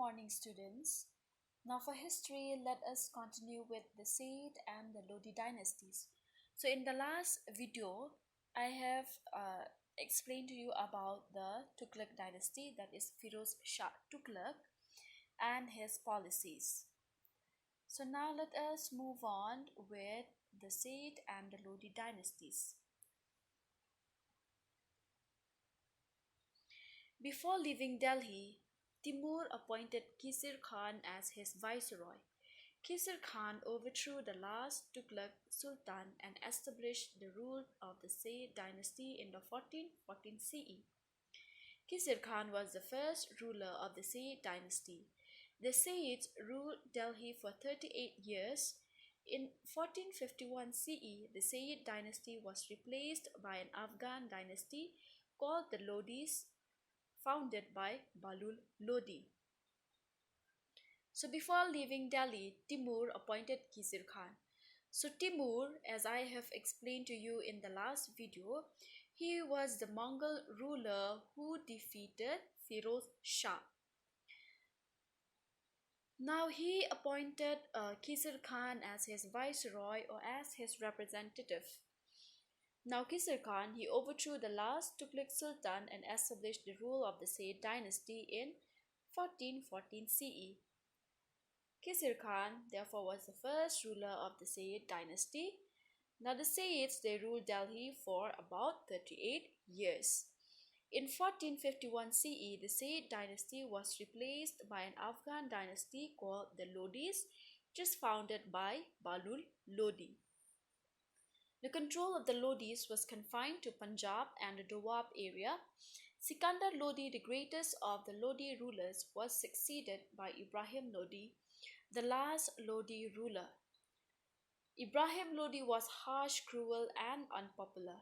morning, students. Now, for history, let us continue with the Sayyid and the Lodi dynasties. So, in the last video, I have explained to you about the Tughlaq dynasty, that is Firoz Shah Tughlaq, and his policies. So, now let us move on with the Sayyid and the Lodi dynasties. Before leaving Delhi, Timur appointed Kisir Khan as his viceroy. Kisir Khan overthrew the last Tughlaq Sultan and established the rule of the Sayyid dynasty in the 1414 CE. Kisir Khan was the first ruler of the Sayyid dynasty. The Sayyids ruled Delhi for 38 years. In 1451 CE, the Sayyid dynasty was replaced by an Afghan dynasty called the Lodis, founded by Balul Lodi. So before leaving Delhi, Timur appointed Kisir Khan. So Timur, as I have explained to you in the last video, he was the Mongol ruler who defeated Firoz Shah. Now he appointed Kisir Khan as his viceroy or as his representative. Now Kisir Khan, he overthrew the last Tughlaq Sultan and established the rule of the Sayyid dynasty in 1414 CE. Kisir Khan therefore was the first ruler of the Sayyid dynasty. Now the Sayyids, they ruled Delhi for about 38 years. In 1451 CE, the Sayyid dynasty was replaced by an Afghan dynasty called the Lodis, which is founded by Balul Lodi. The control of the Lodis was confined to Punjab and the Doab area. Sikandar Lodi, the greatest of the Lodi rulers, was succeeded by Ibrahim Lodi, the last Lodi ruler. Ibrahim Lodi was harsh, cruel, and unpopular.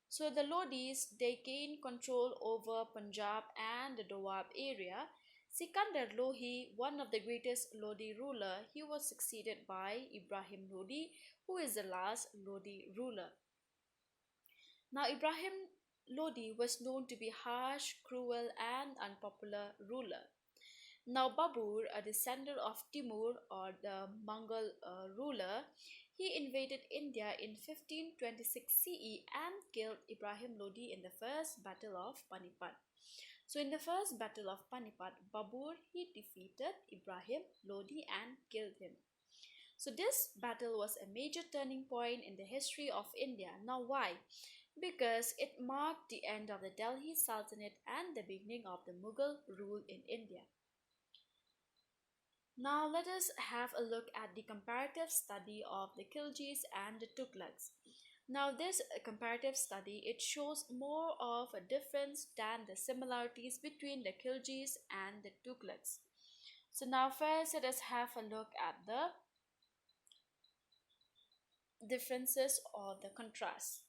So the Lodis, they gained control over Punjab and the Doab area. Sikandar Lodi, one of the greatest Lodi ruler, he was succeeded by Ibrahim Lodi, who is the last Lodi ruler. Now Ibrahim Lodi was known to be harsh, cruel, and unpopular ruler. Now Babur, a descendant of Timur or the Mongol ruler, he invaded India in 1526 CE and killed Ibrahim Lodi in the first battle of Panipat. So in the first battle of Panipat, Babur, he defeated Ibrahim Lodi and killed him. So this battle was a major turning point in the history of India. Now why? Because it marked the end of the Delhi Sultanate and the beginning of the Mughal rule in India. Now let us have a look at the comparative study of the Khiljis and the Tughlaqs. Now this comparative study, it shows more of a difference than the similarities between the Khiljis and the Tughlaqs. So now first let us have a look at the differences or the contrast.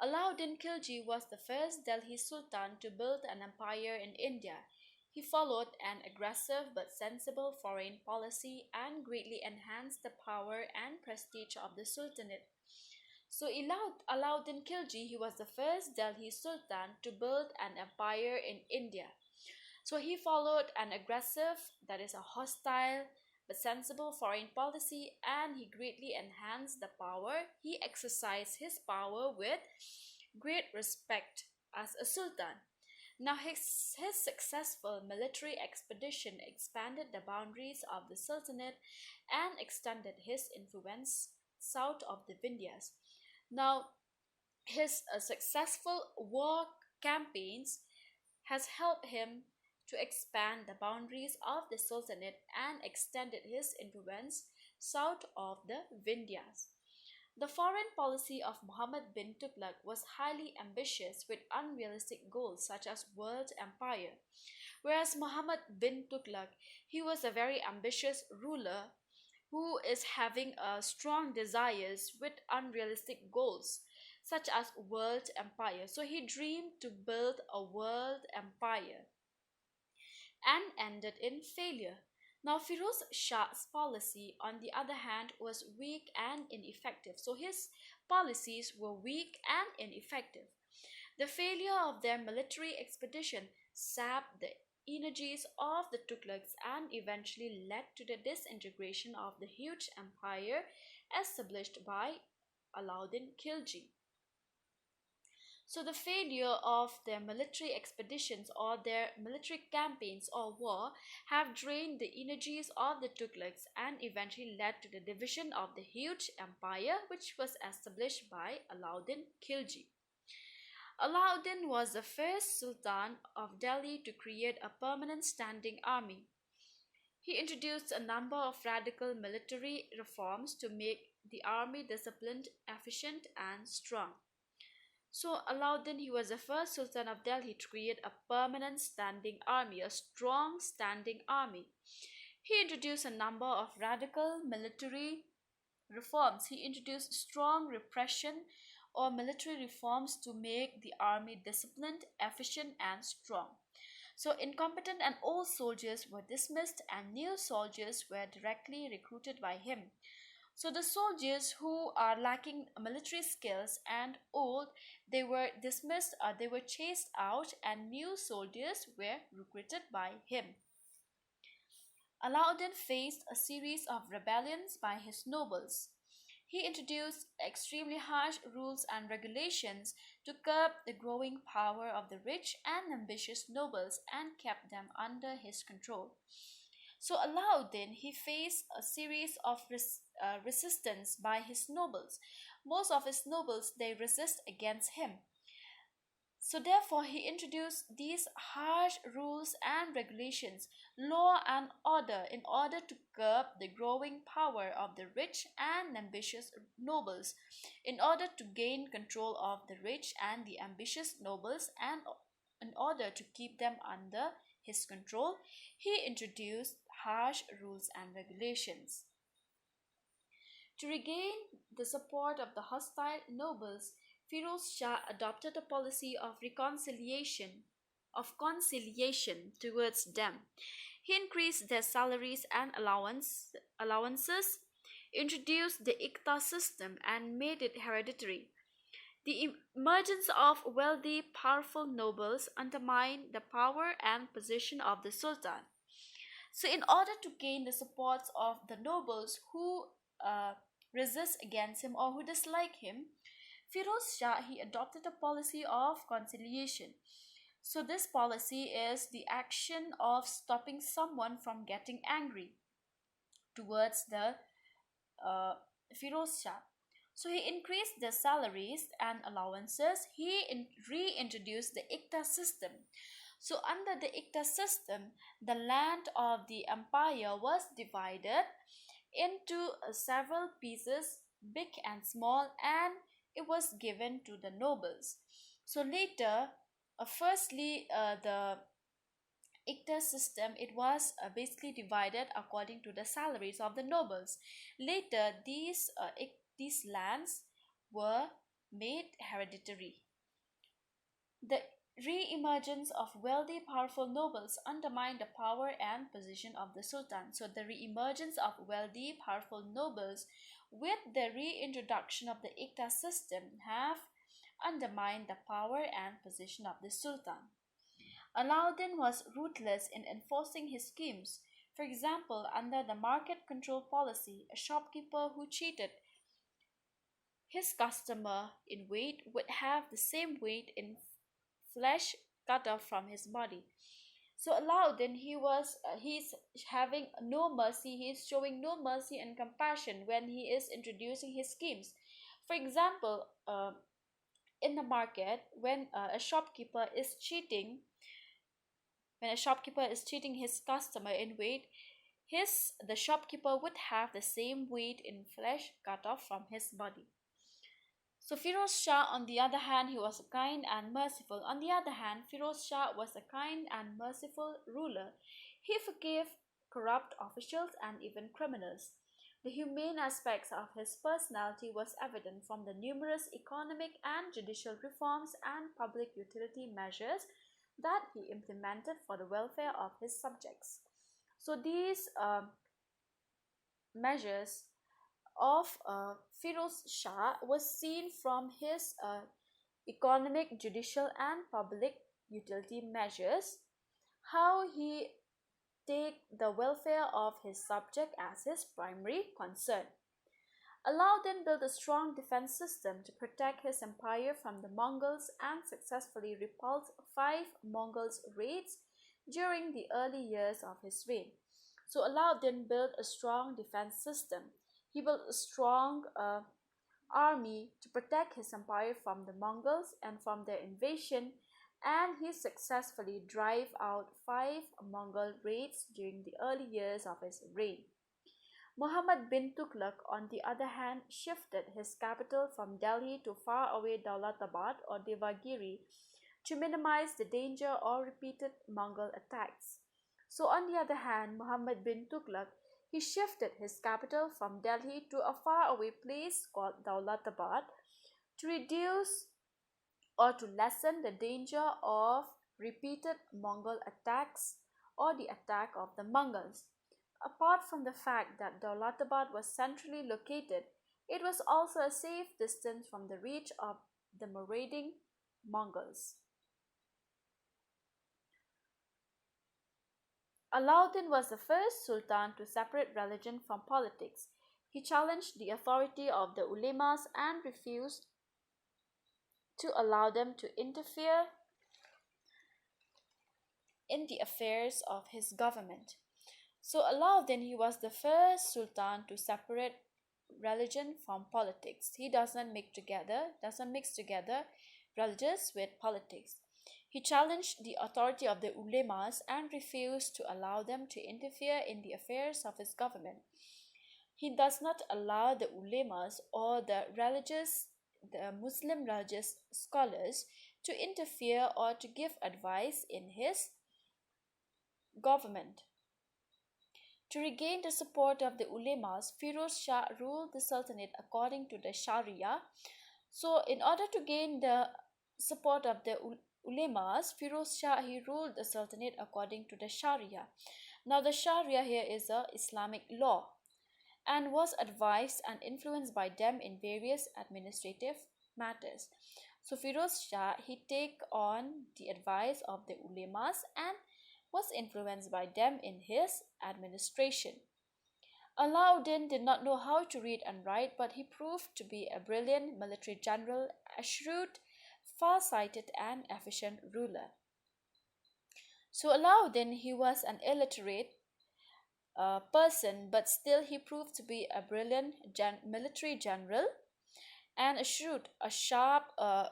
Alauddin Khilji was the first Delhi Sultan to build an empire in India. He followed an aggressive but sensible foreign policy and greatly enhanced the power and prestige of the Sultanate. So Alauddin Khilji, he was the first Delhi Sultan to build an empire in India. So he followed an aggressive, that is a hostile but sensible foreign policy, and he greatly enhanced the power. He exercised his power with great respect as a sultan. Now his successful military expedition expanded the boundaries of the Sultanate and extended his influence south of the Vindhyas. Now his successful war campaigns has helped him to expand the boundaries of the Sultanate and extended his influence south of the Vindhyas. The foreign policy of Muhammad bin Tughlaq was highly ambitious with unrealistic goals such as world empire. Whereas Muhammad bin Tughlaq, he was a very ambitious ruler who is having strong desires with unrealistic goals such as world empire. So he dreamed to build a world empire and ended in failure. Now, Firoz Shah's policy, on the other hand, was weak and ineffective. So his policies were weak and ineffective. The failure of their military expedition sapped the energies of the Tughlaqs and eventually led to the disintegration of the huge empire established by Alauddin Khilji. So the failure of their military expeditions or their military campaigns or war have drained the energies of the Tughlaqs and eventually led to the division of the huge empire which was established by Alauddin Khilji. Alauddin was the first Sultan of Delhi to create a permanent standing army. He introduced a number of radical military reforms to make the army disciplined, efficient, and strong. So Alauddin, he was the first Sultan of Delhi to create a permanent standing army, a strong standing army. He introduced a number of radical military reforms. He introduced strong repression or military reforms to make the army disciplined, efficient, and strong. So incompetent and old soldiers were dismissed and new soldiers were directly recruited by him. So the soldiers who are lacking military skills and old, they were dismissed, they were chased out, and new soldiers were recruited by him. Alauddin faced a series of rebellions by his nobles. He introduced extremely harsh rules and regulations to curb the growing power of the rich and ambitious nobles and kept them under his control. So Alauddin, he faced a series of resistance by his nobles. Most of his nobles, they resist against him. So therefore, he introduced these harsh rules and regulations, law and order, in order to curb the growing power of the rich and ambitious nobles, in order to gain control of the rich and the ambitious nobles, and in order to keep them under his control, he introduced harsh rules and regulations. To regain the support of the hostile nobles, Firoz Shah adopted a policy of conciliation towards them. He increased their salaries and allowances, introduced the Ikta system, and made it hereditary. The emergence of wealthy, powerful nobles undermined the power and position of the Sultan. So, in order to gain the support of the nobles who resist against him or who dislike him, Firoz Shah, he adopted a policy of conciliation. So this policy is the action of stopping someone from getting angry towards the Firoz Shah. So he increased the salaries and allowances. He reintroduced the Ikta system. So under the Ikta system, the land of the empire was divided into several pieces, big and small, and it was given to the nobles. So later, the Ikta system, it was basically divided according to the salaries of the nobles. Later, these lands were made hereditary. The re-emergence of wealthy, powerful nobles undermined the power and position of the Sultan. So the re-emergence of wealthy, powerful nobles with the reintroduction of the Ikta system have undermined the power and position of the Sultan. Alauddin was ruthless in enforcing his schemes. For example, under the market control policy, a shopkeeper who cheated his customer in weight would have the same weight in flesh cut off from his body. So Alauddin, he's having no mercy. He's showing no mercy and compassion when he is introducing his schemes. For example, in the market, when a shopkeeper is cheating his customer in weight, the shopkeeper would have the same weight in flesh cut off from his body. So Firoz Shah, on the other hand, he was kind and merciful. On the other hand, Firoz Shah was a kind and merciful ruler. He forgave corrupt officials and even criminals. The humane aspects of his personality was evident from the numerous economic and judicial reforms and public utility measures that he implemented for the welfare of his subjects. So these measures of Firoz Shah was seen from his economic, judicial, and public utility measures. how he take the welfare of his subject as his primary concern. Alauddin built a strong defense system to protect his empire from the Mongols and successfully repulsed five Mongols' raids during the early years of his reign. So Alauddin built a strong defense system. He built a strong army to protect his empire from the Mongols and from their invasion, and he successfully drove out five Mongol raids during the early years of his reign. Muhammad bin Tughlaq, on the other hand, shifted his capital from Delhi to faraway Daulatabad or Devagiri to minimize the danger of repeated Mongol attacks. So, on the other hand, Muhammad bin Tughlaq, he shifted his capital from Delhi to a faraway place called Daulatabad to reduce or to lessen the danger of repeated Mongol attacks or the attack of the Mongols. Apart from the fact that Daulatabad was centrally located, it was also a safe distance from the reach of the marauding Mongols. Alauddin was the first sultan to separate religion from politics. He challenged the authority of the ulemas and refused to allow them to interfere in the affairs of his government. So Alauddin, he was the first sultan to separate religion from politics. He doesn't mix together religious with politics. He challenged the authority of the ulemas and refused to allow them to interfere in the affairs of his government. He does not allow the ulemas or the Muslim religious scholars to interfere or to give advice in his government. To regain the support of the ulemas, Firoz Shah ruled the Sultanate according to the Sharia. So, in order to gain the support of the ulemas, Firoz Shah, he ruled the Sultanate according to the Sharia. Now, the Sharia here is a Islamic law and was advised and influenced by them in various administrative matters. So, Firoz Shah, he take on the advice of the ulemas and was influenced by them in his administration. Alauddin did not know how to read and write, but he proved to be a brilliant military general, a shrewd, far-sighted, and efficient ruler. So Alauddin, he was an illiterate person, but still he proved to be a brilliant military general and a sharp, a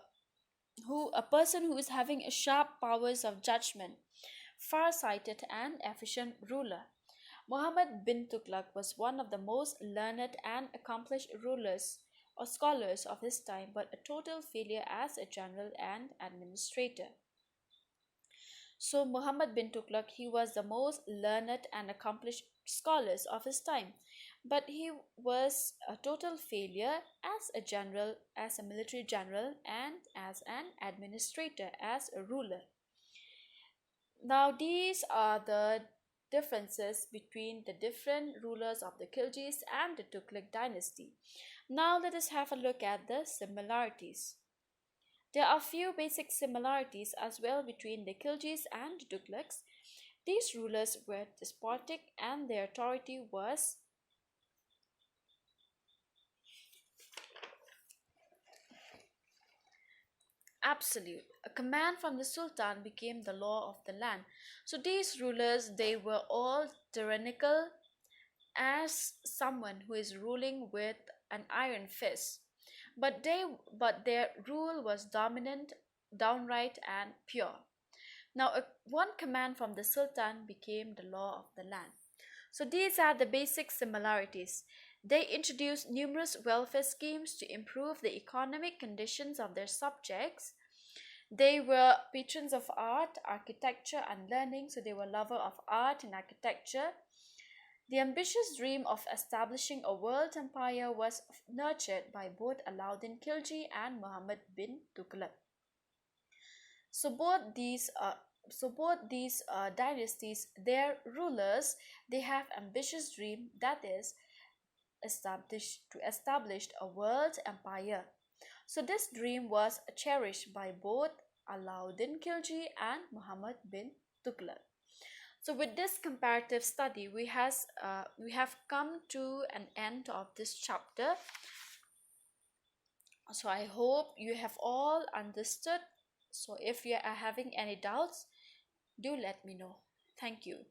person who is having a sharp powers of judgment, far-sighted and efficient ruler. Muhammad bin Tughlaq was one of the most learned and accomplished rulers or scholars of his time, but a total failure as a general and administrator. So Muhammad bin Tughlaq, he was the most learned and accomplished scholars of his time, but he was a total failure as a general, as a military general, and as an administrator, as a ruler. Now, these are the differences between the different rulers of the Khiljis and the Tughlaq dynasty. Now, let us have a look at the similarities. There are few basic similarities as well between the Khiljis and the Tughlaqs. These rulers were despotic and their authority was absolute. A command from the Sultan became the law of the land. So these rulers, they were all tyrannical as someone who is ruling with an iron fist. But their rule was dominant, downright and pure. Now one command from the Sultan became the law of the land. So these are the basic similarities. They introduced numerous welfare schemes to improve the economic conditions of their subjects. They were patrons of art, architecture, and learning, so they were lovers of art and architecture. The ambitious dream of establishing a world empire was nurtured by both Alauddin Khilji and Muhammad bin Tughlaq. So both these dynasties, their rulers, they have ambitious dream, that is establish a world empire. So this dream was cherished by both Alauddin Khilji and Muhammad bin Tughlaq. So with this comparative study, we have come to an end of this chapter. So I hope you have all understood. So if you are having any doubts, do let me know. Thank you.